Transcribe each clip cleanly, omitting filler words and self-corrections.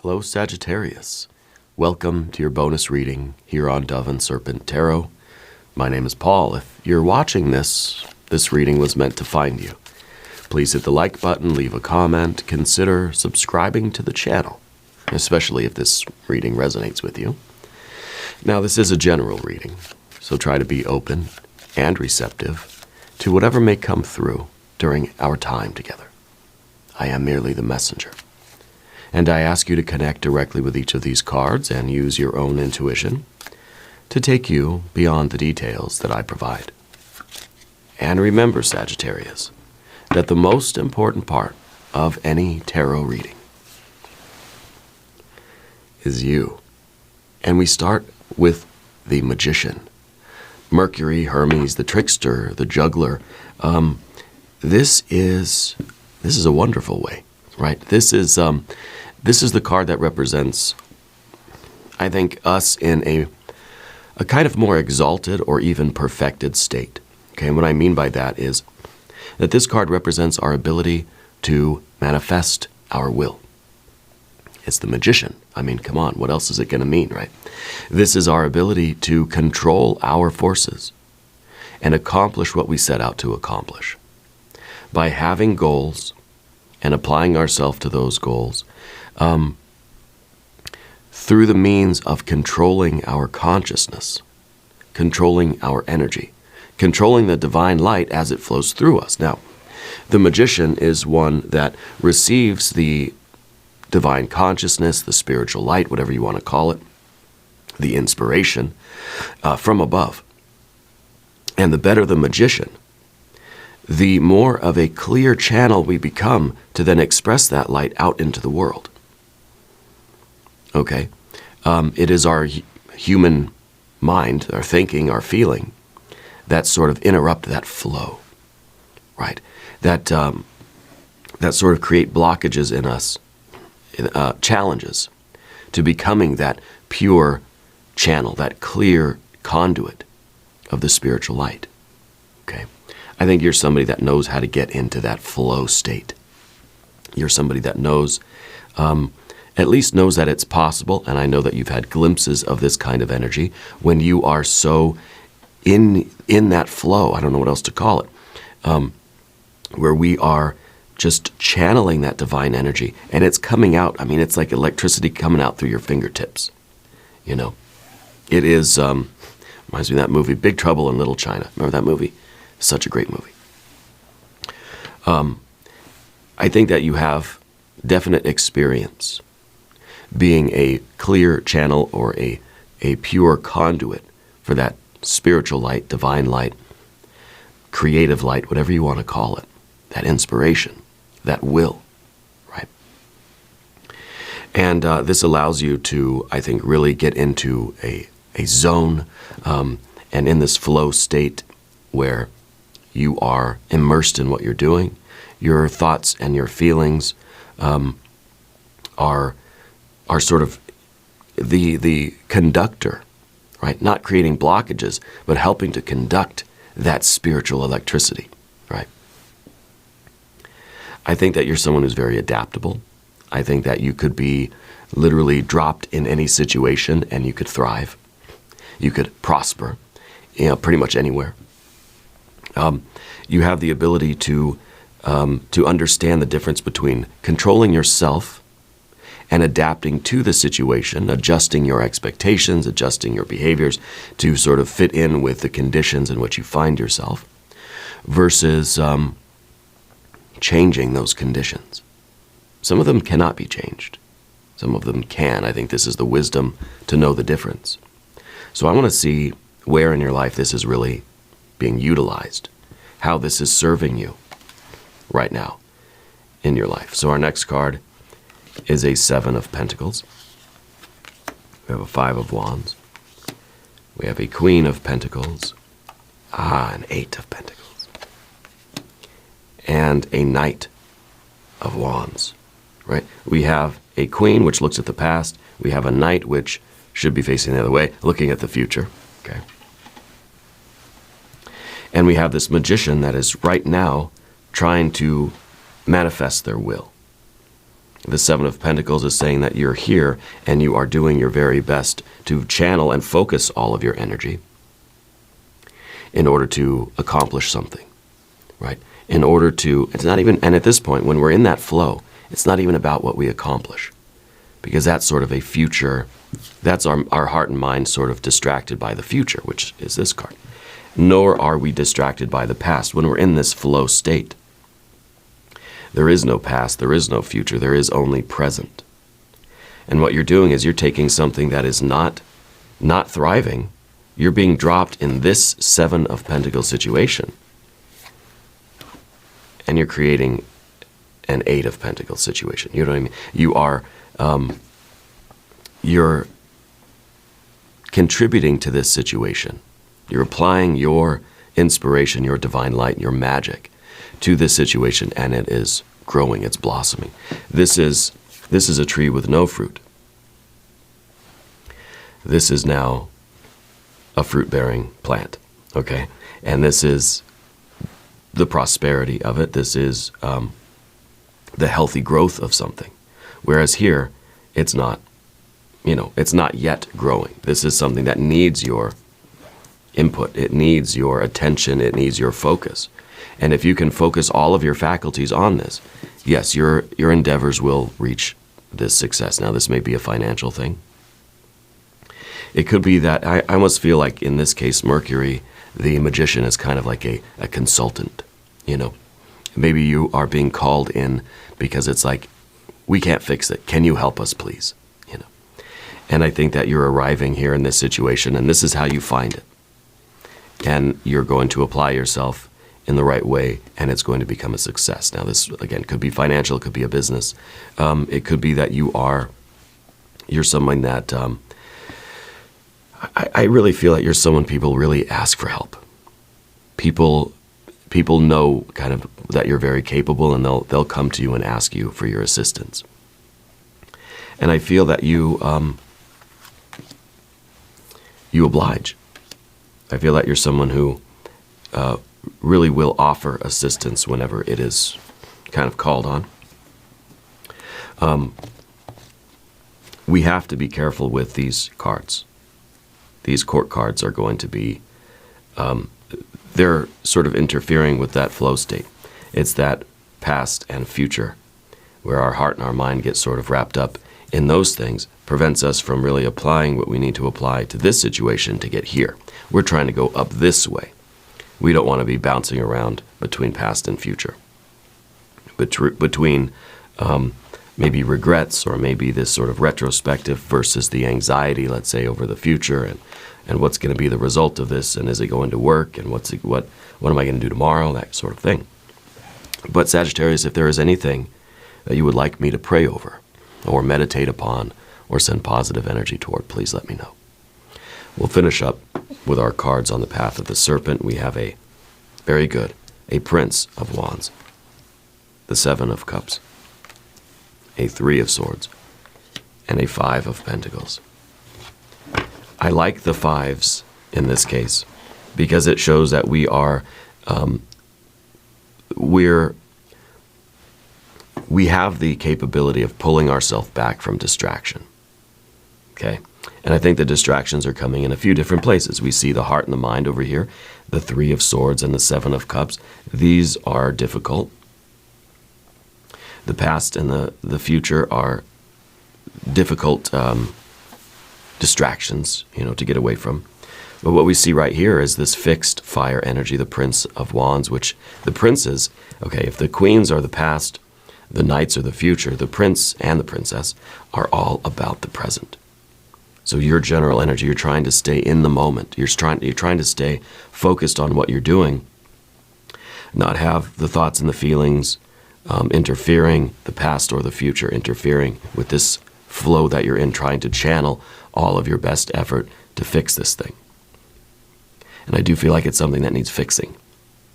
Hello, Sagittarius. Welcome to your bonus reading here on Dove and Serpent Tarot. My name is Paul. If you're watching this reading was meant to find you. Please hit the like button, leave a comment, consider subscribing to the channel, especially if this reading resonates with you. Now, this is a general reading, so try to be open and receptive to whatever may come through during our time together. I am merely the messenger. And I ask you to connect directly with each of these cards and use your own intuition to take you beyond the details that I provide. And remember, Sagittarius, that the most important part of any tarot reading is you. And we start with the magician. Mercury, Hermes, the trickster, the juggler. This is a wonderful way, right? This is the card that represents, I think, us in a kind of more exalted or even perfected state. Okay, and what I mean by that is that this card represents our ability to manifest our will. It's the magician. I mean, come on, what else is it going to mean, right? This is our ability to control our forces and accomplish what we set out to accomplish. By having goals and applying ourselves to those goals, through the means of controlling our consciousness, controlling our energy, controlling the divine light as it flows through us. Now, the magician is one that receives the divine consciousness, the spiritual light, whatever you want to call it, the inspiration from above. And the better the magician, the more of a clear channel we become to then express that light out into the world. Okay? It is our human mind, our thinking, our feeling, that sort of interrupt that flow, right? That sort of create blockages in us, challenges to becoming that pure channel, that clear conduit of the spiritual light, okay? I think you're somebody that knows how to get into that flow state. You're somebody that knows, at least knows that it's possible, and I know that you've had glimpses of this kind of energy when you are so in that flow, I don't know what else to call it, where we are just channeling that divine energy, and it's coming out. I mean, it's like electricity coming out through your fingertips, you know. It is, reminds me of that movie, Big Trouble in Little China. Remember that movie? Such a great movie. I think that you have definite experience being a clear channel or a pure conduit for that spiritual light, divine light, creative light, whatever you want to call it, that inspiration, that will, right? And this allows you to, I think, really get into a zone and in this flow state where you are immersed in what you're doing. Your thoughts and your feelings are sort of the conductor, right? Not creating blockages, but helping to conduct that spiritual electricity, right? I think that you're someone who's very adaptable. I think that you could be literally dropped in any situation and you could thrive. You could prosper, pretty much anywhere. You have the ability to understand the difference between controlling yourself and adapting to the situation, adjusting your expectations, adjusting your behaviors to sort of fit in with the conditions in which you find yourself, versus changing those conditions. Some of them cannot be changed. Some of them can. I think this is the wisdom to know the difference. So I want to see where in your life this is really being utilized, how this is serving you right now in your life. So our next card is a 7 of Pentacles. We have a 5 of Wands. We have a Queen of Pentacles. An 8 of Pentacles. And a Knight of Wands, right? We have a Queen, which looks at the past. We have a Knight, which should be facing the other way, looking at the future, okay? And we have this Magician that is right now trying to manifest their will. The Seven of Pentacles is saying that you're here and you are doing your very best to channel and focus all of your energy in order to accomplish something, right? In order to, it's not even, and at this point, when we're in that flow, it's not even about what we accomplish, because that's sort of a future, that's our heart and mind sort of distracted by the future, which is this card. Nor are we distracted by the past. When we're in this flow state, there is no past, there is no future, there is only present. And what you're doing is you're taking something that is not thriving, you're being dropped in this Seven of Pentacles situation, and you're creating an Eight of Pentacles situation. You know what I mean? You are, you're contributing to this situation. You're applying your inspiration, your divine light, your magic to this situation, and it is growing, it's blossoming. This is a tree with no fruit. This is now a fruit-bearing plant, okay? And this is the prosperity of it. This is the healthy growth of something. Whereas here, it's not, it's not yet growing. This is something that needs your input. It needs your attention. It needs your focus. And if you can focus all of your faculties on this, yes, your endeavors will reach this success. Now, this may be a financial thing. It could be that, I almost feel like in this case, Mercury, the magician, is kind of like a consultant, Maybe you are being called in because it's like, we can't fix it. Can you help us, please? And I think that you're arriving here in this situation, and this is how you find it. And you're going to apply yourself in the right way, and it's going to become a success. Now, this, again, could be financial, it could be a business. It could be that you're someone that, I really feel that you're someone people really ask for help. People know kind of that you're very capable, and they'll come to you and ask you for your assistance. And I feel that you oblige. I feel that you're someone who really will offer assistance whenever it is kind of called on. We have to be careful with these cards. These court cards are going to be, they're sort of interfering with that flow state. It's that past and future where our heart and our mind get sort of wrapped up in those things, prevents us from really applying what we need to apply to this situation to get here. We're trying to go up this way. We don't want to be bouncing around between past and future, between maybe regrets or maybe this sort of retrospective versus the anxiety, let's say, over the future and what's going to be the result of this, and is it going to work, and what am I going to do tomorrow, that sort of thing. But Sagittarius, if there is anything that you would like me to pray over or meditate upon or send positive energy toward, please let me know. We'll finish up with our cards on the path of the Serpent. We have a very good, a Prince of Wands, the Seven of Cups, a Three of Swords, and a Five of Pentacles. I like the fives in this case because it shows that we have the capability of pulling ourselves back from distraction. Okay? And I think the distractions are coming in a few different places. We see the heart and the mind over here, the Three of Swords and the Seven of Cups. These are difficult. The past and the future are difficult distractions, to get away from. But what we see right here is this fixed fire energy, the Prince of Wands, which the princes, okay, if the queens are the past, the knights are the future, the prince and the princess are all about the present. So your general energy, you're trying to stay in the moment. You're trying to stay focused on what you're doing, not have the thoughts and the feelings interfering, the past or the future interfering with this flow that you're in, trying to channel all of your best effort to fix this thing. And I do feel like it's something that needs fixing.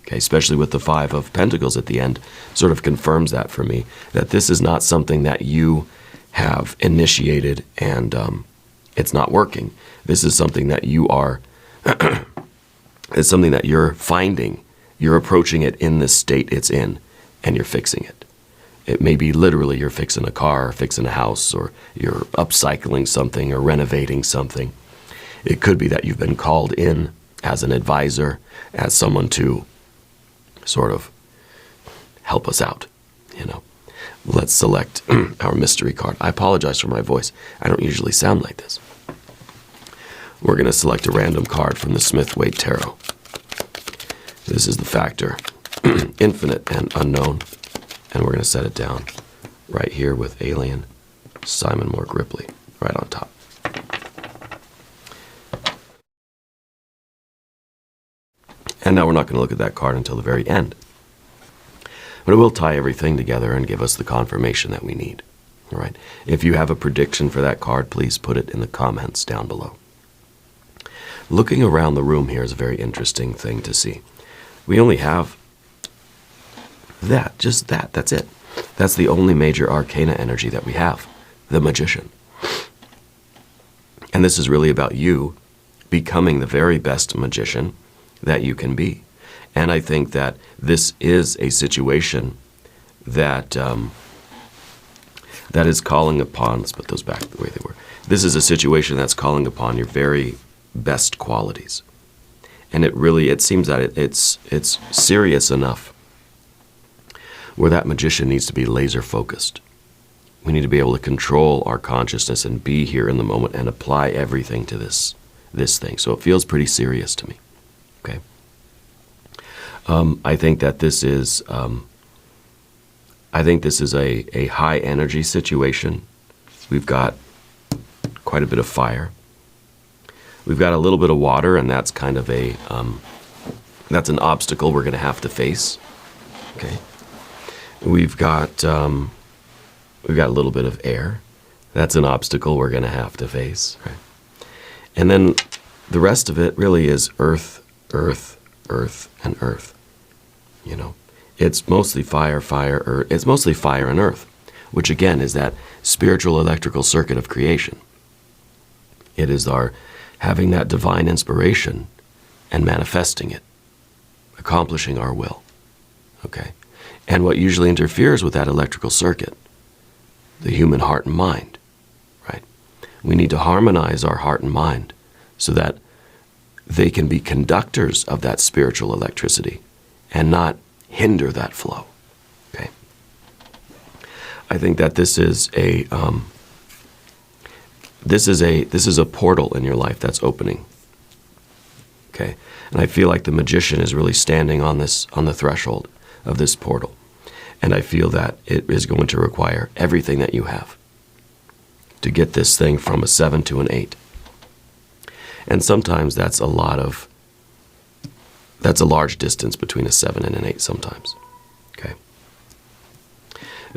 Okay, especially with the Five of Pentacles at the end, sort of confirms that for me, that this is not something that you have initiated and it's not working. This is something that you are, it's something that you're finding, you're approaching it in the state it's in, and you're fixing it. It may be literally you're fixing a car, or fixing a house, or you're upcycling something or renovating something. It could be that you've been called in as an advisor, as someone to sort of help us out, you know. Let's select our mystery card. I apologize for my voice. I don't usually sound like this. We're going to select a random card from the Smith-Waite Tarot. This is the factor, infinite and unknown. And we're going to set it down right here with Alien Simon Moore Gripley, right on top. And now we're not going to look at that card until the very end. But it will tie everything together and give us the confirmation that we need. All right. If you have a prediction for that card, please put it in the comments down below. Looking around the room here is a very interesting thing to see. We only have that, just that. That's it. That's the only major arcana energy that we have, the Magician. And this is really about you becoming the very best magician that you can be. And I think that this is a situation that that is calling upon, let's put those back the way they were. This is a situation that's calling upon your very best qualities. And it seems that it's serious enough where that magician needs to be laser focused. We need to be able to control our consciousness and be here in the moment and apply everything to this thing. So it feels pretty serious to me. Okay. I think that this is a high energy situation. We've got quite a bit of fire. We've got a little bit of water, and that's kind of that's an obstacle we're going to have to face. Okay. We've got a little bit of air. That's an obstacle we're going to have to face. Right? And then the rest of it really is earth, earth, earth, and earth. You know, it's mostly fire, fire, earth. It's mostly fire and earth, which again is that spiritual electrical circuit of creation. It is our having that divine inspiration and manifesting it, accomplishing our will. Okay. And what usually interferes with that electrical circuit? The human heart and mind, right? We need to harmonize our heart and mind so that they can be conductors of that spiritual electricity and not hinder that flow, okay? I think that this is a portal in your life that's opening, okay? And I feel like the magician is really standing on the threshold of this portal. And I feel that it is going to require everything that you have to get this thing from a 7 to an 8. And sometimes that's a large distance between a 7 and an 8 sometimes. Okay.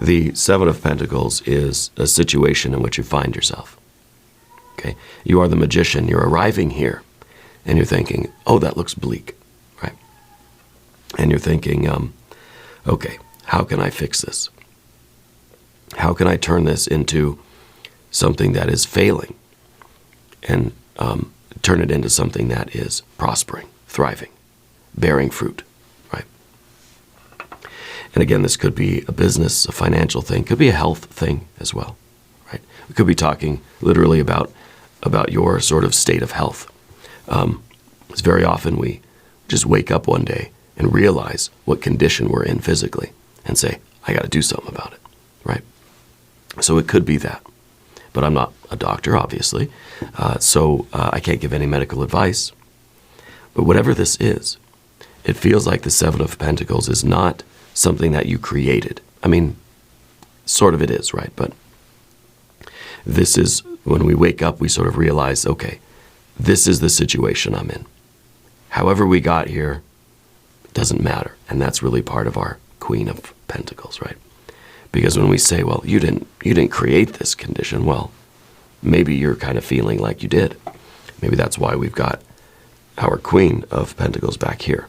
The 7 of Pentacles is a situation in which you find yourself. Okay. You are the magician. You're arriving here and you're thinking, oh, that looks bleak, right? And you're thinking, okay, how can I fix this? How can I turn this into something that is failing and turn it into something that is prospering, thriving, bearing fruit, right? And again, this could be a business, a financial thing, could be a health thing as well, right? We could be talking literally about your sort of state of health. It's very often we just wake up one day and realize what condition we're in physically and say, I got to do something about it, right? So it could be that. But I'm not a doctor, obviously, so I can't give any medical advice. But whatever this is, it feels like the 7 of Pentacles is not something that you created. I mean, sort of it is, right? But this is, when we wake up, we sort of realize, okay, this is the situation I'm in. However we got here, it doesn't matter. And that's really part of our Queen of Pentacles, right? Because when we say, well, you didn't create this condition, well, maybe you're kind of feeling like you did. Maybe that's why we've got our Queen of Pentacles back here.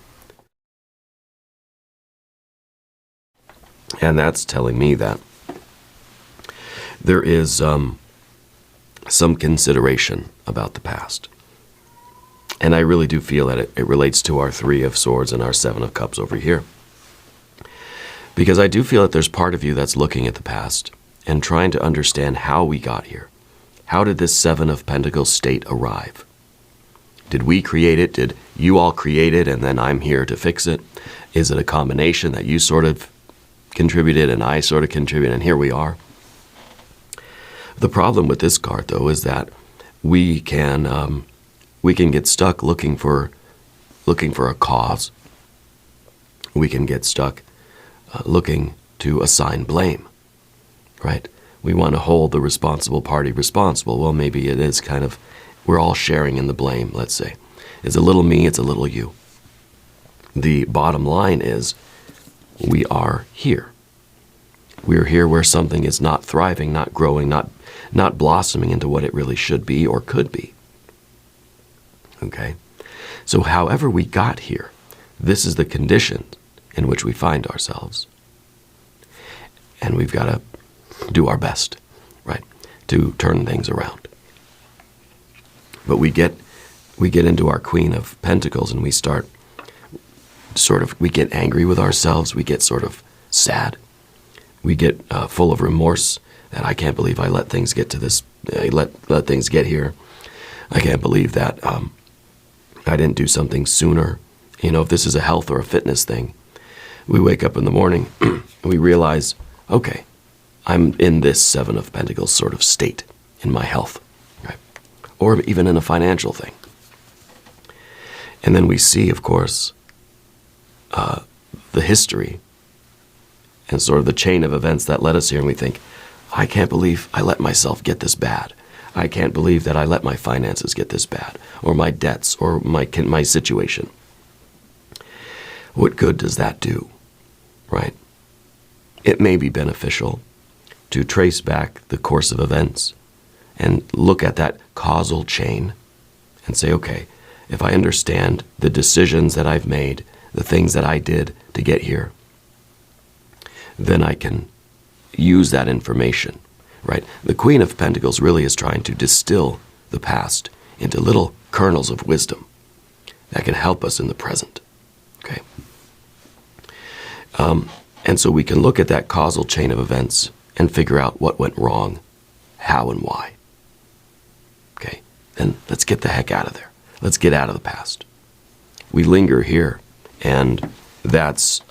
And that's telling me that there is some consideration about the past. And I really do feel that it relates to our 3 of Swords and our 7 of Cups over here. Because I do feel that there's part of you that's looking at the past and trying to understand how we got here. How did this Seven of Pentacles state arrive? Did we create it? Did you all create it and then I'm here to fix it? Is it a combination that you sort of contributed and I sort of contributed and here we are? The problem with this card, though, is that we can get stuck looking for a cause. We can get stuck looking to assign blame, right? We want to hold the responsible party responsible. Well, maybe it is kind of, we're all sharing in the blame, let's say. It's a little me, it's a little you. The bottom line is we are here. We're here where something is not thriving, not growing, not blossoming into what it really should be or could be. Okay? So however we got here, this is the condition in which we find ourselves. And we've got to do our best, right, to turn things around. But we get into our Queen of Pentacles and we start we get angry with ourselves, we get sort of sad, we get full of remorse that I can't believe I let things get to this, let things get here. I can't believe that I didn't do something sooner. You know, if this is a health or a fitness thing, we wake up in the morning and we realize, okay, I'm in this Seven of Pentacles sort of state in my health, right? Or even in a financial thing. And then we see, of course, the history and sort of the chain of events that led us here, and we think, I can't believe I let myself get this bad. I can't believe that I let my finances get this bad, or my debts, or my situation. What good does that do, right? It may be beneficial to trace back the course of events and look at that causal chain and say, okay, if I understand the decisions that I've made, the things that I did to get here, then I can use that information, right? The Queen of Pentacles really is trying to distill the past into little kernels of wisdom that can help us in the present, okay? And so we can look at that causal chain of events and figure out what went wrong, how and why. Okay, then let's get the heck out of there. Let's get out of the past. We linger here, and that's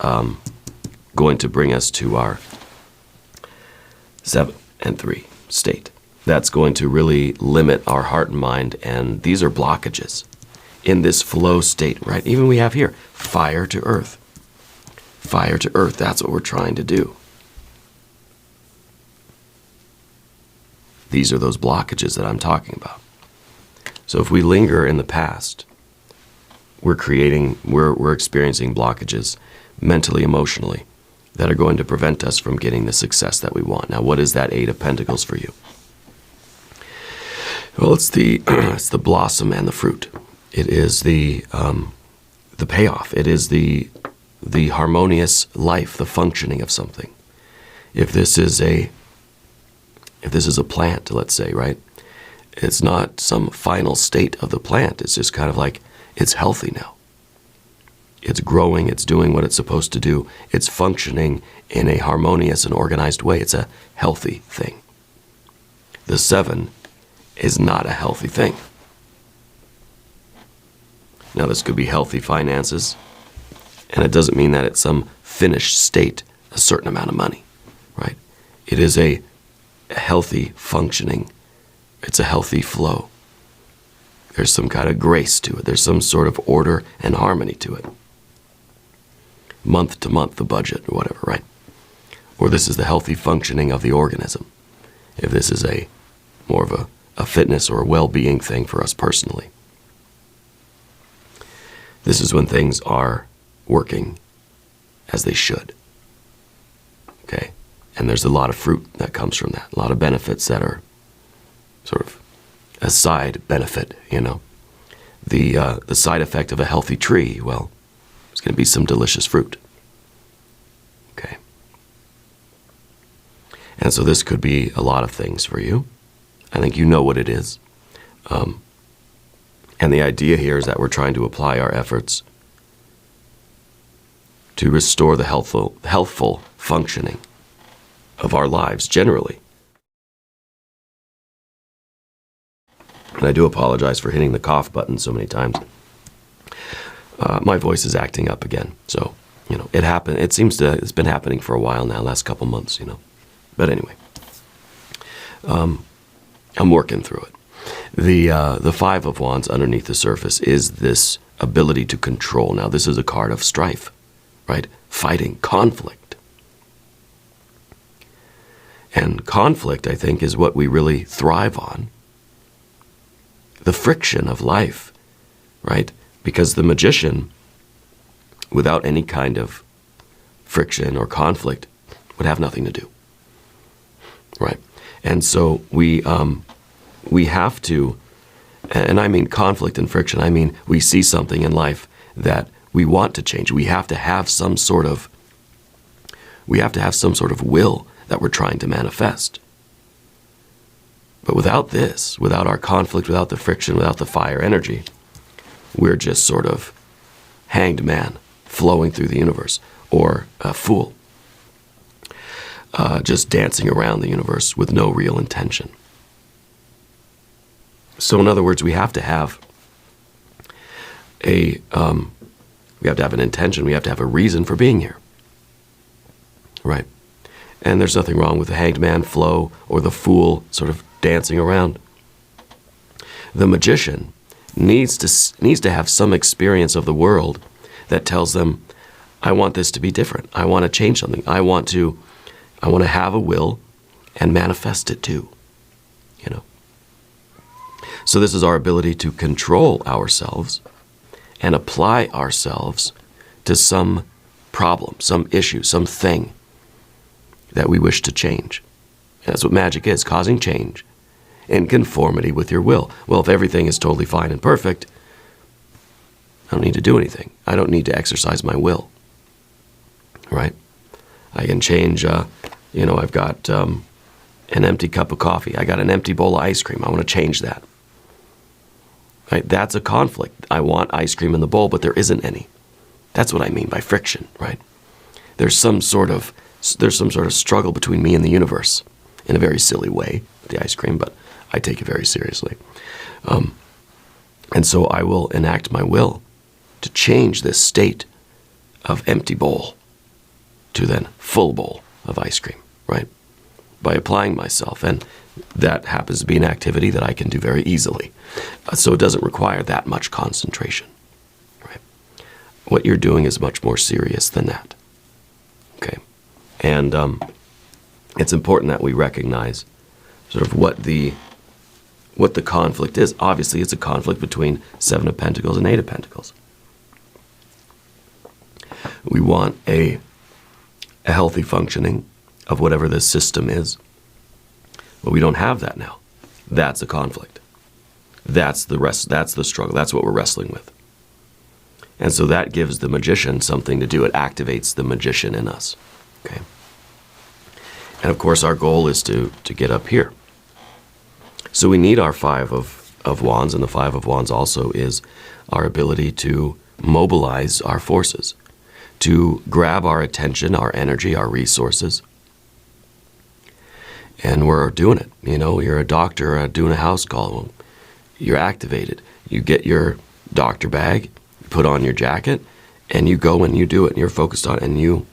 going to bring us to our 7 and 3 state. That's going to really limit our heart and mind, and these are blockages in this flow state, right? Even we have here, fire to earth. Fire to earth, that's what we're trying to do. These are those blockages that I'm talking about. So if we linger in the past, we're experiencing blockages mentally, emotionally, that are going to prevent us from getting the success that we want. Now, what is that 8 of Pentacles for you? Well, it's the it's the blossom and the fruit. It is the payoff. It is the harmonious life, the functioning of something. If this is a plant, let's say, right? It's not some final state of the plant. It's just kind of like it's healthy now. It's growing, it's doing what it's supposed to do. It's functioning in a harmonious and organized way. It's a healthy thing. The 7 is not a healthy thing. Now, this could be healthy finances, and it doesn't mean that it's some finished state, a certain amount of money, right? It is a healthy functioning. It's a healthy flow. There's some kind of grace to it. There's some sort of order and harmony to it. Month to month, the budget or whatever, right? Or this is the healthy functioning of the organism. If this is more of a fitness or a well-being thing for us personally. This is when things are working as they should. Okay? And there's a lot of fruit that comes from that. A lot of benefits that are sort of a side benefit, you know. The side effect of a healthy tree, well, it's going to be some delicious fruit. Okay. And so this could be a lot of things for you. I think you know what it is. And the idea here is that we're trying to apply our efforts to restore the healthful functioning of our lives generally. And I do apologize for hitting the cough button so many times. My voice is acting up again. So, it happened. It's been happening for a while now, last couple months, But anyway, I'm working through it. The Five of Wands underneath the surface is this ability to control. Now, this is a card of strife, right? Fighting, conflict. And conflict, I think, is what we really thrive on. The friction of life, right? Because the magician, without any kind of friction or conflict, would have nothing to do, right? And so we have to, and I mean conflict and friction, I mean we see something in life that we want to change. We have to have some sort of will that we're trying to manifest. But without this, without our conflict, without the friction, without the fire energy, we're just sort of hanged man flowing through the universe, or a fool, just dancing around the universe with no real intention. So in other words, we have to have an intention, we have to have a reason for being here, right? And there's nothing wrong with the hanged man flow or the fool sort of dancing around. The magician needs to have some experience of the world that tells them, I want this to be different. I want to change something. I want to have a will and manifest it too. So this is our ability to control ourselves and apply ourselves to some problem, some issue, something that we wish to change. And that's what magic is, causing change in conformity with your will. Well, if everything is totally fine and perfect, I don't need to do anything. I don't need to exercise my will, right? I can change, I've got an empty cup of coffee. I got an empty bowl of ice cream. I want to change that. Right? That's a conflict. I want ice cream in the bowl, but there isn't any. That's what I mean by friction, right? There's some sort of struggle between me and the universe in a very silly way, the ice cream, but I take it very seriously. And so I will enact my will to change this state of empty bowl to then full bowl of ice cream, right? By applying myself. And that happens to be an activity that I can do very easily. So it doesn't require that much concentration, right? What you're doing is much more serious than that, okay? And it's important that we recognize sort of what the conflict is. Obviously, it's a conflict between Seven of Pentacles and Eight of Pentacles. We want a healthy functioning of whatever this system is, but we don't have that now. That's a conflict. That's the struggle. That's what we're wrestling with. And so that gives the magician something to do. It activates the magician in us, okay? And of course, our goal is to get up here. So we need our Five of Wands, and the Five of Wands also is our ability to mobilize our forces, to grab our attention, our energy, our resources. And we're doing it. You're a doctor doing a house call. You're activated. You get your doctor bag, you put on your jacket, and you go and you do it. And you're focused on it, and you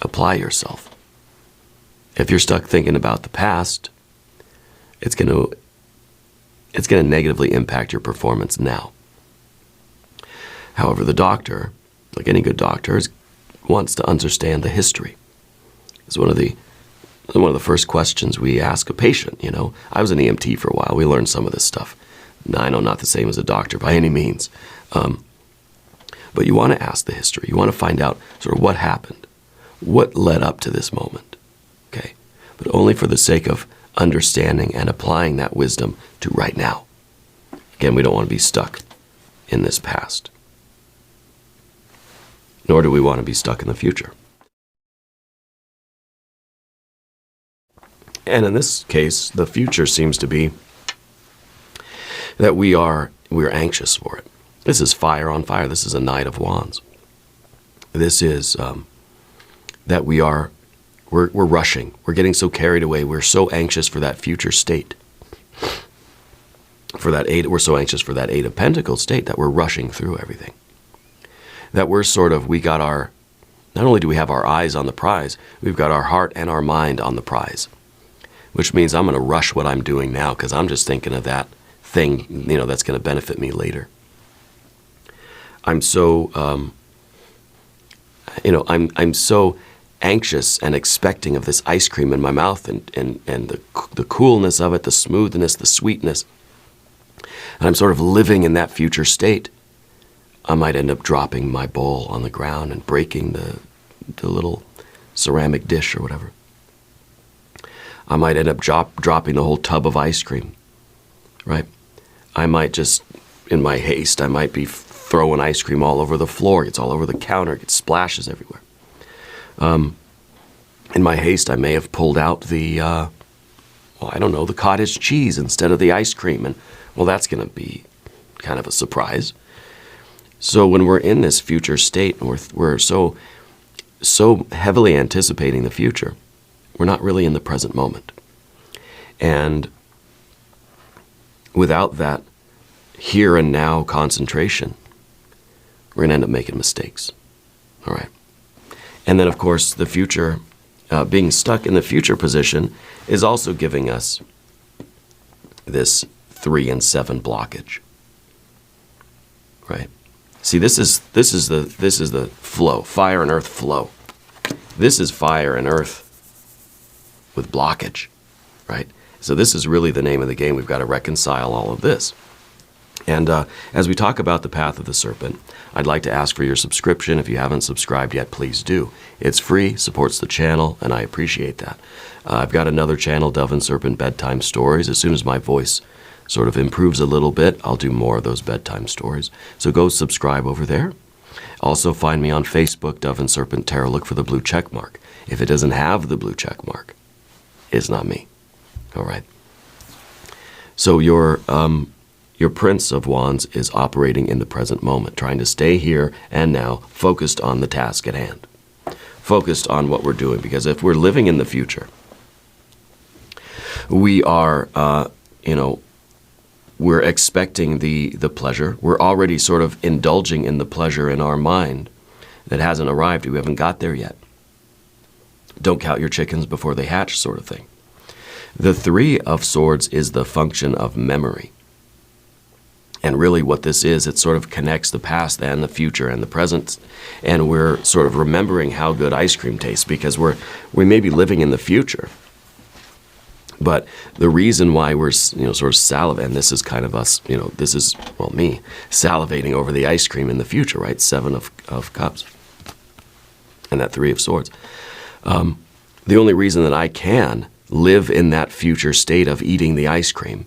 apply yourself. If you're stuck thinking about the past, it's going to negatively impact your performance now. However, the doctor, like any good doctor, wants to understand the history. It's one of the first questions we ask a patient. I was an EMT for a while. We learned some of this stuff. I know not the same as a doctor by any means. But you want to ask the history. You want to find out sort of what happened, what led up to this moment, okay? But only for the sake of understanding and applying that wisdom to right now. Again, we don't want to be stuck in this past, nor do we want to be stuck in the future. And in this case, the future seems to be that we're anxious for it. This is fire on fire. This is a Knight of Wands. This is that we're rushing. We're getting so carried away. We're so anxious for that future state. We're so anxious for that Eight of Pentacles state that we're rushing through everything. That not only do we have our eyes on the prize, we've got our heart and our mind on the prize. Which means I'm going to rush what I'm doing now because I'm just thinking of that thing, that's going to benefit me later. I'm so, I'm so anxious and expecting of this ice cream in my mouth and the coolness of it, the smoothness, the sweetness. And I'm sort of living in that future state. I might end up dropping my bowl on the ground and breaking the little ceramic dish or whatever. I might end up dropping the whole tub of ice cream, right? I might just, in my haste, I might be throwing ice cream all over the floor. It's all over the counter. It splashes everywhere. In my haste, I may have pulled out the cottage cheese instead of the ice cream. And, well, that's going to be kind of a surprise. So when we're in this future state and we're so heavily anticipating the future, we're not really in the present moment. And without that here and now concentration, we're going to end up making mistakes. All right. And then, of course, the future, being stuck in the future position is also giving us this 3 and 7 blockage. Right? See, this is the flow, fire and earth flow. This is fire and earth with blockage, right? So this is really the name of the game. We've got to reconcile all of this. And as we talk about the path of the serpent, I'd like to ask for your subscription. If you haven't subscribed yet, please do. It's free, supports the channel, and I appreciate that. I've got another channel, Dove and Serpent Bedtime Stories. As soon as my voice sort of improves a little bit, I'll do more of those bedtime stories. So go subscribe over there. Also find me on Facebook, Dove and Serpent Tarot. Look for the blue check mark. If it doesn't have the blue check mark, it's not me. All right. So your Prince of Wands is operating in the present moment, trying to stay here and now, focused on the task at hand, focused on what we're doing. Because if we're living in the future, we are, we're expecting the pleasure. We're already sort of indulging in the pleasure in our mind that hasn't arrived. We haven't got there yet. Don't count your chickens before they hatch, sort of thing. The 3 of Swords is the function of memory. And really what this is, it sort of connects the past and the future and the present. And we're sort of remembering how good ice cream tastes because we may be living in the future. But the reason why we're, sort of salivating, and this is kind of us, this is, me, salivating over the ice cream in the future, right? 7 of Cups. And that 3 of Swords. The only reason that I can live in that future state of eating the ice cream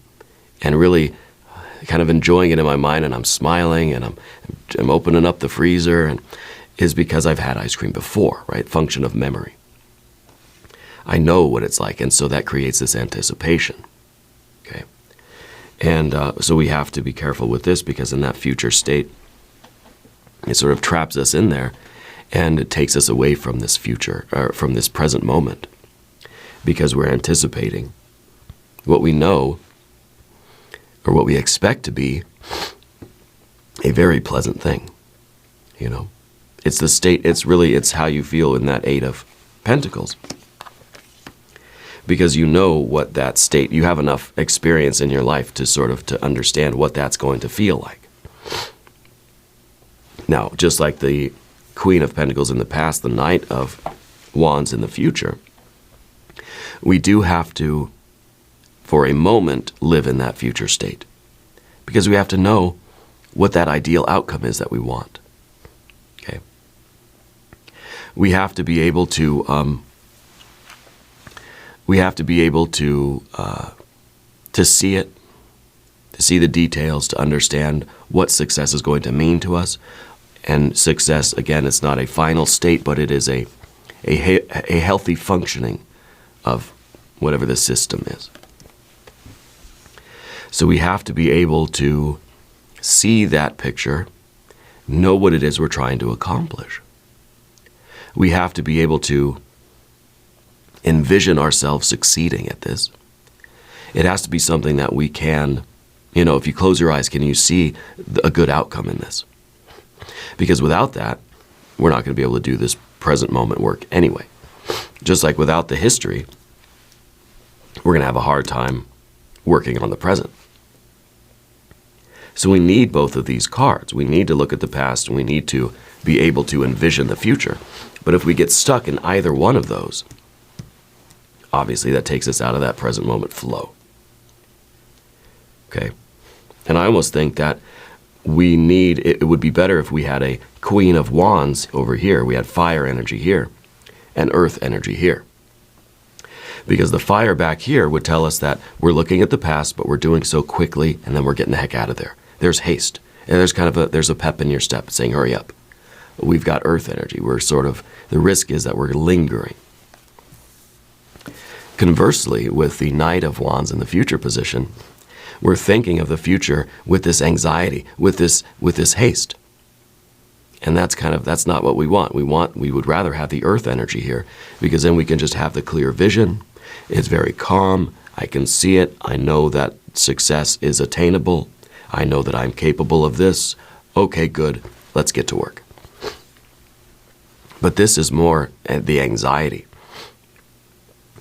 and really kind of enjoying it in my mind, and I'm smiling and I'm opening up the freezer, and is because I've had ice cream before, right? Function of memory. I know what it's like, and so that creates this anticipation. Okay, and so we have to be careful with this because in that future state, it sort of traps us in there, and it takes us away from this future, or from this present moment, because we're anticipating what we know or what we expect to be a very pleasant thing. It's the state, it's how you feel in that 8 of Pentacles. Because you know what that state, you have enough experience in your life to sort of to understand what that's going to feel like. Now, just like the Queen of Pentacles in the past, the Knight of Wands in the future, we do have to, for a moment, live in that future state. Because we have to know what that ideal outcome is that we want. Okay? We have to be able to, to see it, to see the details, to understand what success is going to mean to us. And success, again, it's not a final state, but it is a healthy functioning of whatever the system is. So we have to be able to see that picture, know what it is we're trying to accomplish. We have to be able to envision ourselves succeeding at this. It has to be something that we can, if you close your eyes, can you see a good outcome in this? Because without that, we're not going to be able to do this present moment work anyway. Just like without the history, we're going to have a hard time working on the present. So we need both of these cards. We need to look at the past, and we need to be able to envision the future. But if we get stuck in either one of those, obviously that takes us out of that present moment flow. Okay? And I almost think that it would be better if we had a Queen of Wands over here. We had fire energy here and earth energy here. Because the fire back here would tell us that we're looking at the past, but we're doing so quickly, and then we're getting the heck out of there. There's haste. And there's a pep in your step saying, hurry up. We've got earth energy. The risk is that we're lingering. Conversely, with the Knight of Wands in the future position, we're thinking of the future with this anxiety, with this haste. And that's not what we want. We would rather have the earth energy here, because then we can just have the clear vision. It's very calm. I can see it. I know that success is attainable. I know that I'm capable of this. Okay, good. Let's get to work. But this is more the anxiety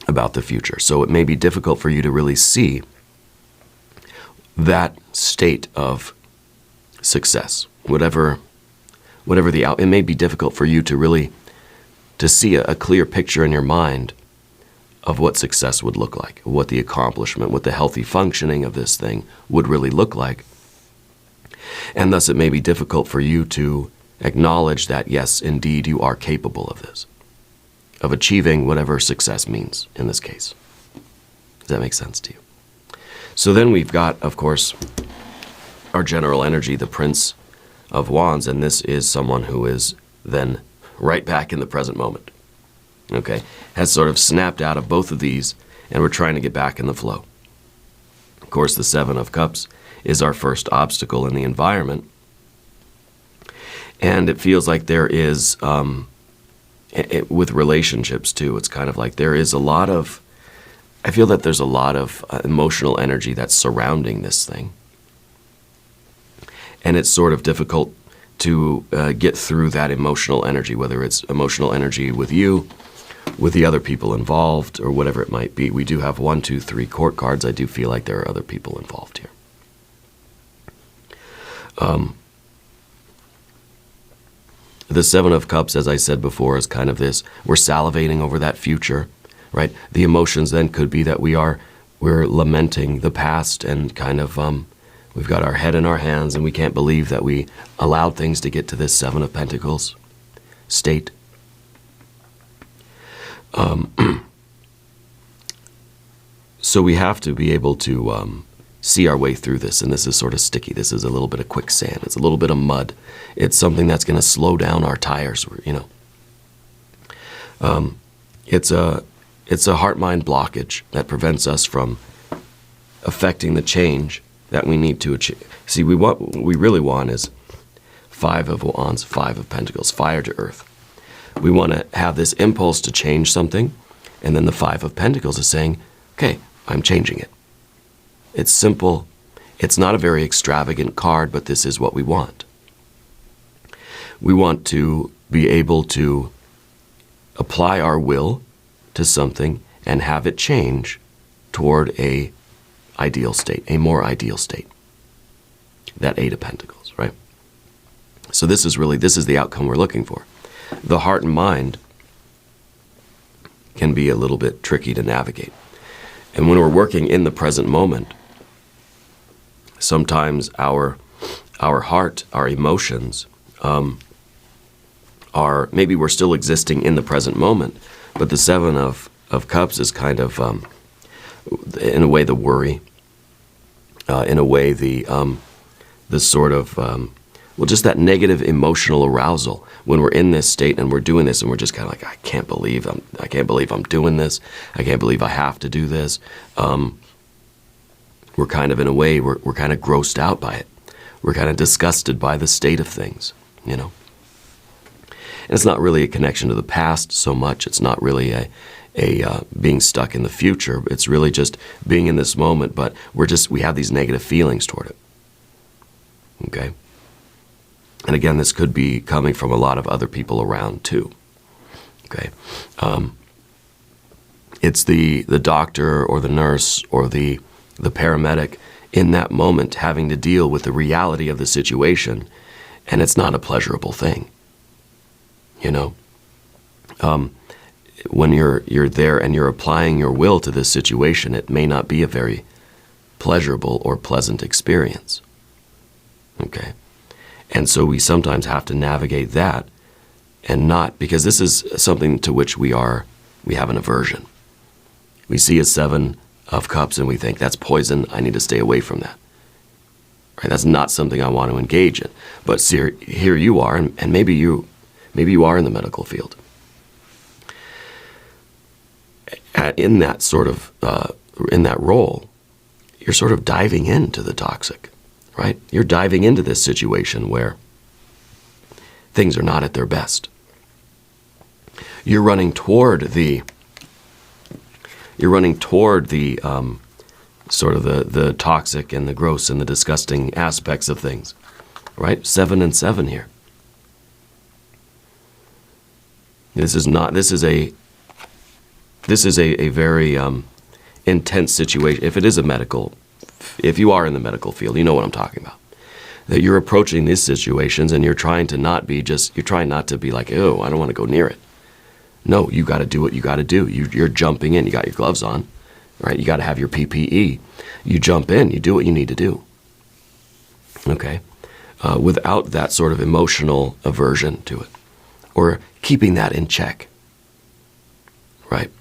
about the future. So it may be difficult for you to really see that state of success. Whatever it may be difficult for you to really see a clear picture in your mind of what success would look like, what the accomplishment, what the healthy functioning of this thing would really look like. And thus it may be difficult for you to acknowledge that, yes, indeed, you are capable of this, of achieving whatever success means in this case. Does that make sense to you? So then we've got, of course, our general energy, the Prince of Wands, and this is someone who is then right back in the present moment. Okay? Has sort of snapped out of both of these, and we're trying to get back in the flow. Of course, the Seven of Cups is our first obstacle in the environment. And it feels like there is, with relationships too, it's kind of like I feel that there's a lot of emotional energy that's surrounding this thing. And it's sort of difficult to get through that emotional energy, whether it's emotional energy with you, with the other people involved, or whatever it might be. We do have 1, 2, 3 court cards. I do feel like there are other people involved here. The Seven of Cups, as I said before, is kind of this. We're salivating over that future, right? The emotions then could be that we're lamenting the past and kind of we've got our head in our hands and we can't believe that we allowed things to get to this Seven of Pentacles state. So we have to be able to see our way through this, and this is sort of sticky. This is a little bit of quicksand. It's a little bit of mud. It's something that's going to slow down our tires, It's a heart-mind blockage that prevents us from affecting the change that we need to achieve. See, what we really want is Five of Wands, Five of Pentacles, fire to earth. We want to have this impulse to change something, and then the Five of Pentacles is saying, okay, I'm changing it. It's simple. It's not a very extravagant card, but this is what we want. We want to be able to apply our will to something and have it change toward a ideal state, a more ideal state. That Eight of Pentacles, right? So this is the outcome we're looking for. The heart and mind can be a little bit tricky to navigate. And when we're working in the present moment, sometimes our heart, our emotions, maybe we're still existing in the present moment, but the Seven of Cups is kind of, in a way, the worry, in a way, the sort of, just that negative emotional arousal when we're in this state and we're doing this and we're just kind of like, I can't believe I'm doing this. I can't believe I have to do this. We're kind of, in a way, we're kind of grossed out by it. We're kind of disgusted by the state of things, And it's not really a connection to the past so much. It's not really a being stuck in the future. It's really just being in this moment, but we have these negative feelings toward it. Okay? And again, this could be coming from a lot of other people around too. Okay? It's the doctor or the nurse or the paramedic in that moment having to deal with the reality of the situation, and it's not a pleasurable thing. You know? When you're there and you're applying your will to this situation, it may not be a very pleasurable or pleasant experience. Okay? And so we sometimes have to navigate that, and not, because this is something to which we have an aversion. We see a 7 of Cups and we think, that's poison, I need to stay away from that. Right? That's not something I want to engage in. But here you are, and maybe you are in the medical field. In that sort of, in that role, you're sort of diving into the toxic, right? You're diving into this situation where things are not at their best. You're running toward the sort of the toxic and the gross and the disgusting aspects of things, right? 7 and 7 here. This is a very intense situation. If you are in the medical field, you know what I'm talking about. That you're approaching these situations and you're trying not to be like, oh, I don't want to go near it. No, you got to do what you got to do. You're jumping in. You got your gloves on, right? You got to have your PPE. You jump in. You do what you need to do. Okay? Without that sort of emotional aversion to it, or keeping that in check, right?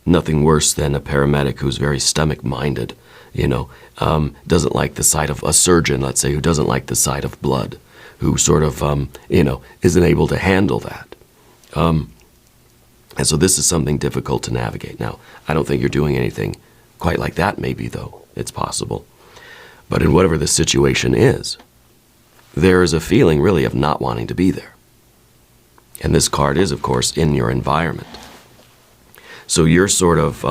Nothing worse than a paramedic who's very stomach-minded, doesn't like the sight of a surgeon, let's say, who doesn't like the sight of blood, who sort of, isn't able to handle that. And so this is something difficult to navigate. Now, I don't think you're doing anything quite like that, maybe, though. It's possible. But in whatever the situation is, there is a feeling, really, of not wanting to be there. And this card is, of course, in your environment. So you're sort of,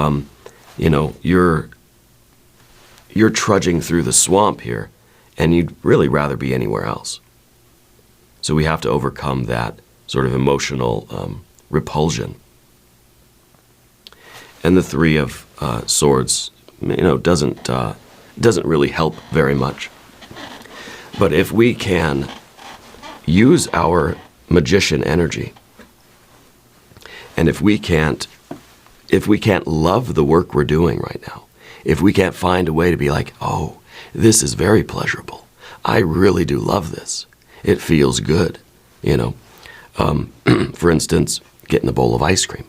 you're trudging through the swamp here, and you'd really rather be anywhere else. So we have to overcome that sort of emotional repulsion. And the 3 of Swords, doesn't really help very much. But if we can use our magician energy, and if we can't love the work we're doing right now, if we can't find a way to be like, oh, this is very pleasurable, I really do love this, it feels good, for instance, getting a bowl of ice cream.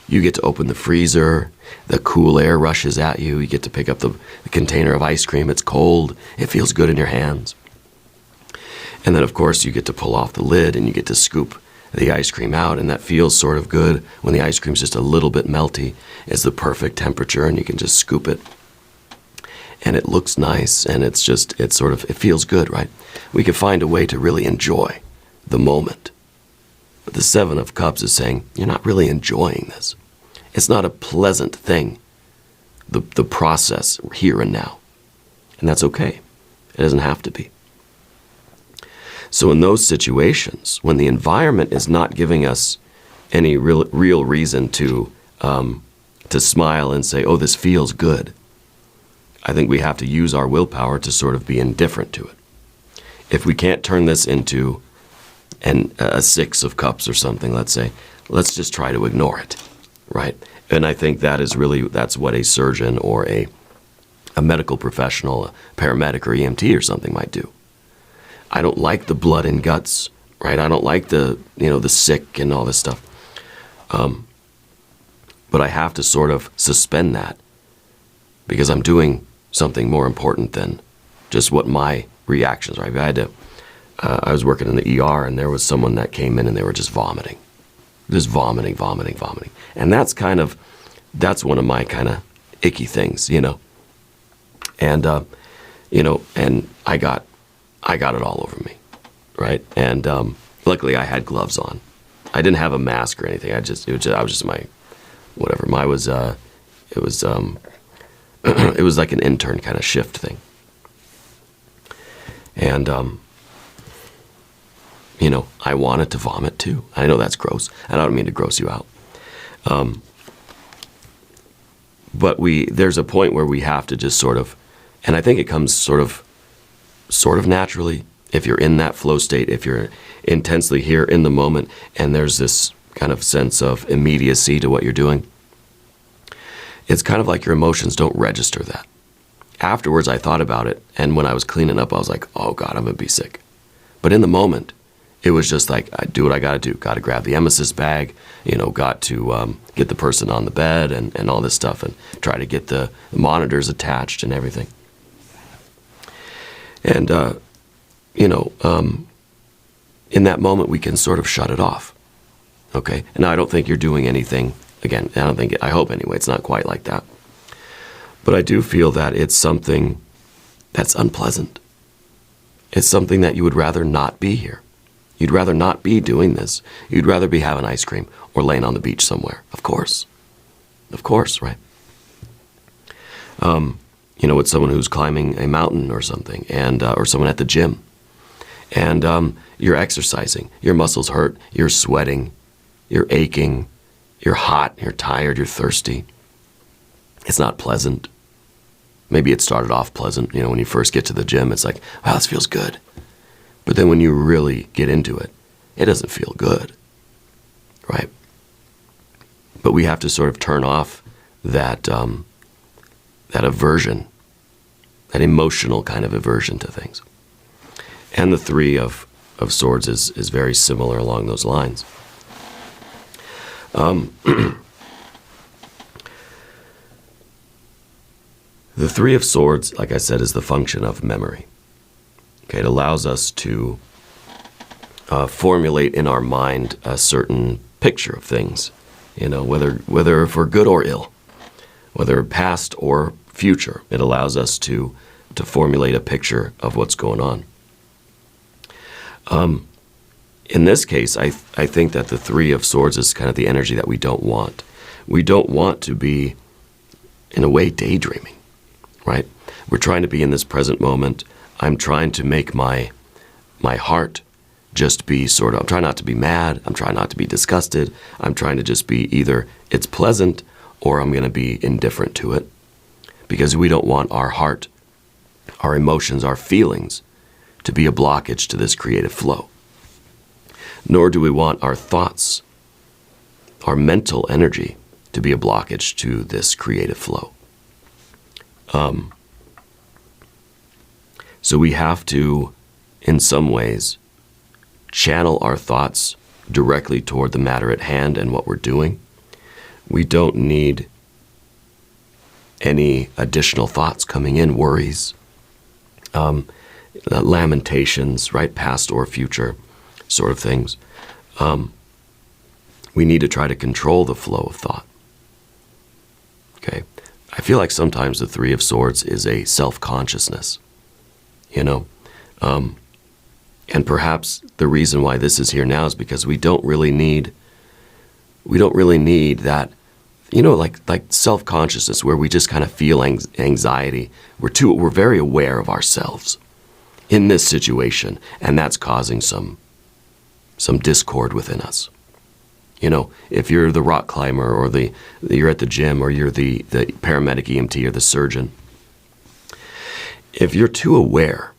You get to open the freezer, the cool air rushes at you, you get to pick up the container of ice cream, it's cold, it feels good in your hands. And then, of course, you get to pull off the lid and you get to scoop the ice cream out, and that feels sort of good when the ice cream's just a little bit melty. It's the perfect temperature, and you can just scoop it. And it looks nice, and it feels good, right? We can find a way to really enjoy the moment. But the 7 of Cups is saying, you're not really enjoying this. It's not a pleasant thing, the process here and now. And that's okay. It doesn't have to be. So in those situations, when the environment is not giving us any real reason to smile and say, oh, this feels good, I think we have to use our willpower to sort of be indifferent to it. If we can't turn this into a 6 of Cups or something, let's say, let's just try to ignore it, right? And I think that's what a surgeon or a medical professional, a paramedic or EMT or something might do. I don't like the blood and guts, right? I don't like the sick and all this stuff. But I have to sort of suspend that because I'm doing something more important than just what my reactions are. I was working in the ER, and there was someone that came in and they were just vomiting. Just vomiting. And that's one of my kind of icky things, And, and I got it all over me, right? And Luckily, I had gloves on. I didn't have a mask or anything. I was just my, whatever. It was it was like an intern kind of shift thing. And, you know, I wanted to vomit too. I know that's gross. I don't mean to gross you out. But there's a point where we have to just sort of, and I think it comes sort of naturally if you're in that flow state, if you're intensely here in the moment, and there's this kind of sense of immediacy to what you're doing. It's kind of like your emotions don't register that. Afterwards, I thought about it, and when I was cleaning up, I was like, oh God, I'm gonna be sick. But in the moment, it was just like, I do what I gotta do. Gotta grab the emesis bag, you know, got to get the person on the bed and all this stuff, and try to get the monitors attached and everything. And, you know, in that moment, we can sort of shut it off, okay? And I don't think you're doing anything, again, I hope anyway, it's not quite like that. But I do feel that it's something that's unpleasant. It's something that you would rather not be here. You'd rather not be doing this. You'd rather be having ice cream or laying on the beach somewhere. Of course, right? You know, with someone who's climbing a mountain or something, and or someone at the gym, and you're exercising. Your muscles hurt. You're sweating. You're aching. You're hot. You're tired. You're thirsty. It's not pleasant. Maybe it started off pleasant. You know, when you first get to the gym, it's like, wow, this feels good. But then when you really get into it, it doesn't feel good, right? But we have to sort of turn off that that aversion, that emotional kind of aversion to things. And the Three of Swords is very similar along those lines. The Three of Swords, like I said, is the function of memory. Okay, it allows us to formulate in our mind a certain picture of things, you know, whether for good or ill, whether past or future. It allows us to formulate a picture of what's going on. In this case, I think that the Three of Swords is kind of the energy that we don't want. We don't want to be, in a way, daydreaming, right? We're trying to be in this present moment. I'm trying to make my heart just be sort of, I'm trying not to be mad. I'm trying not to be disgusted. I'm trying to just be either it's pleasant or I'm going to be indifferent to it, because we don't want our heart, our emotions, our feelings to be a blockage to this creative flow. Nor do we want our thoughts, our mental energy, to be a blockage to this creative flow. So we have to, in some ways, channel our thoughts directly toward the matter at hand and what we're doing. We don't need any additional thoughts coming in, worries, lamentations, right, past or future sort of things. We need to try to control the flow of thought. Okay, I feel like sometimes the Three of Swords is a self-consciousness, you know, and perhaps the reason why this is here now is because we don't really need that, you know, like self-consciousness where we just kind of feel anxiety. We're very aware of ourselves in this situation, and that's causing some discord within us. You know, if you're the rock climber or you're at the gym or you're the paramedic, EMT, or the surgeon, if you're too aware,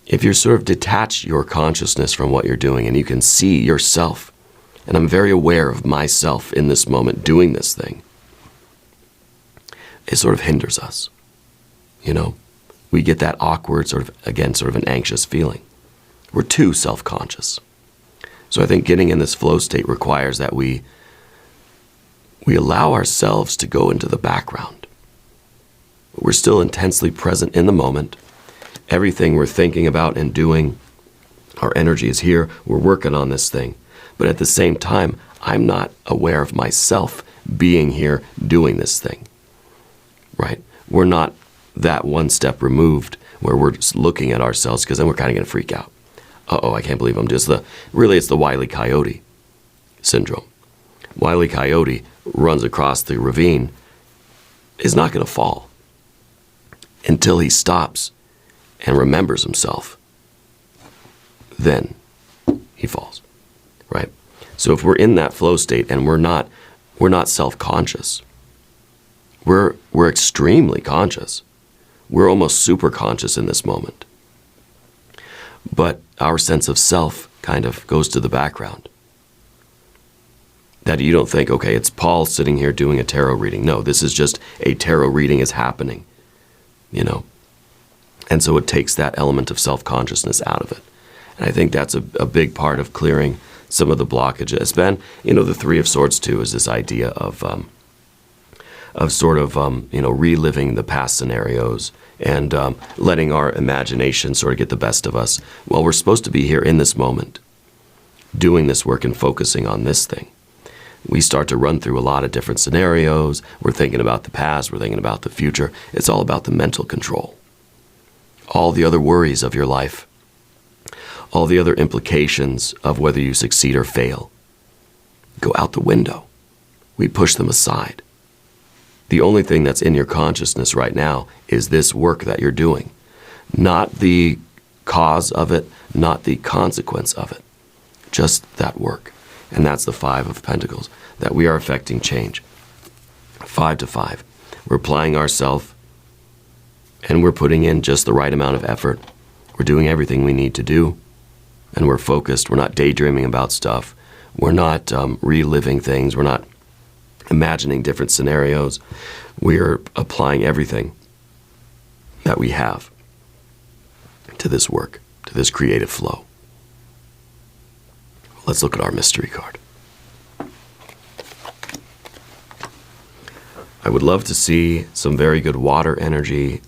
if you're sort of detached your consciousness from what you're doing and you can see yourself, and I'm very aware of myself in this moment doing this thing, it sort of hinders us. You know, we get that awkward sort of an anxious feeling. We're too self-conscious. So I think getting in this flow state requires that we allow ourselves to go into the background. We're still intensely present in the moment. Everything we're thinking about and doing, our energy is here. We're working on this thing. But at the same time, I'm not aware of myself being here doing this thing, right? We're not that one step removed where we're just looking at ourselves, because then we're kind of going to freak out. uh-oh, I can't believe I'm just really it's the Wile E. Coyote syndrome. Wile E. Coyote runs across the ravine, is not going to fall until he stops and remembers himself. Then he falls, right? So if we're in that flow state and we're not self-conscious, we're extremely conscious. We're almost super conscious in this moment. But our sense of self kind of goes to the background. That you don't think, okay, it's Paul sitting here doing a tarot reading. No, this is just a tarot reading is happening, you know. And so it takes that element of self-consciousness out of it. And I think that's a big part of clearing some of the blockage. It's been, you know, the Three of Swords too is this idea of sort of, you know, reliving the past scenarios and letting our imagination sort of get the best of us. Well, we're supposed to be here in this moment, doing this work and focusing on this thing. We start to run through a lot of different scenarios. We're thinking about the past. We're thinking about the future. It's all about the mental control. All the other worries of your life, all the other implications of whether you succeed or fail, go out the window. We push them aside. The only thing that's in your consciousness right now is this work that you're doing, not the cause of it, not the consequence of it, just that work. And that's the Five of Pentacles, that we are affecting change. 5 to 5. We're applying ourselves, and we're putting in just the right amount of effort. We're doing everything we need to do, and we're focused. We're not daydreaming about stuff. We're not reliving things. We're not imagining different scenarios. We're applying everything that we have to this work, to this creative flow. Let's look at our mystery card. I would love to see some very good water energy.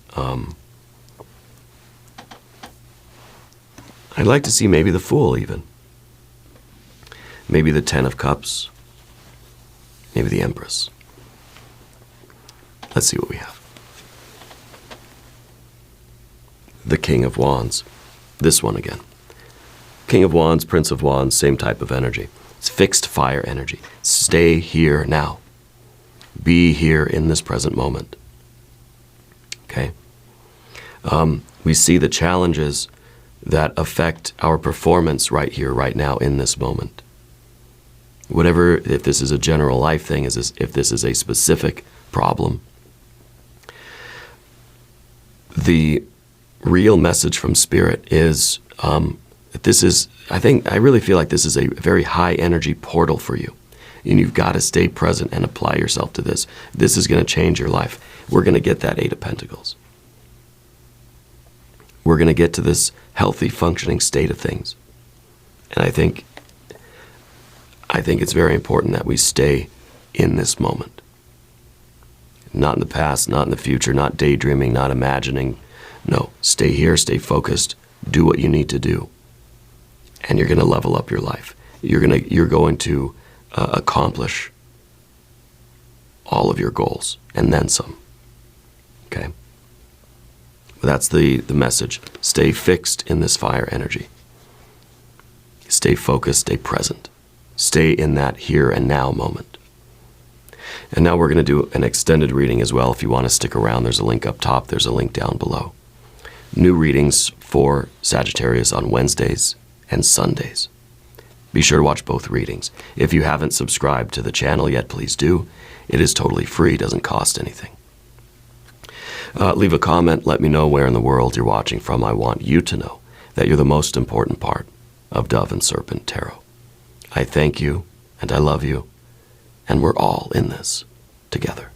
I'd like to see maybe the Fool even. Maybe the Ten of Cups. Maybe the Empress. Let's see what we have. The King of Wands. This one again. King of Wands, Prince of Wands, same type of energy. It's fixed fire energy. Stay here now. Be here in this present moment. Okay? We see the challenges that affect our performance right here, right now, in this moment. Whatever, if this is a general life thing, if this is a specific problem, the real message from Spirit is I really feel like this is a very high energy portal for you. And you've got to stay present and apply yourself to this. This is going to change your life. We're going to get that 8 of Pentacles. We're going to get to this healthy, functioning state of things. And I think it's very important that we stay in this moment. Not in the past, not in the future, not daydreaming, not imagining. No, stay here, stay focused, do what you need to do. And you're going to level up your life. You're going to accomplish all of your goals and then some. Okay? That's the message. Stay fixed in this fire energy. Stay focused, stay present. Stay in that here and now moment. And now we're going to do an extended reading as well. If you want to stick around, there's a link up top, there's a link down below. New readings for Sagittarius on Wednesdays and Sundays. Be sure to watch both readings. If you haven't subscribed to the channel yet, please do. It is totally free, doesn't cost anything. Leave a comment, let me know where in the world you're watching from. I want you to know that you're the most important part of Dove and Serpent Tarot. I thank you, and I love you, and we're all in this together.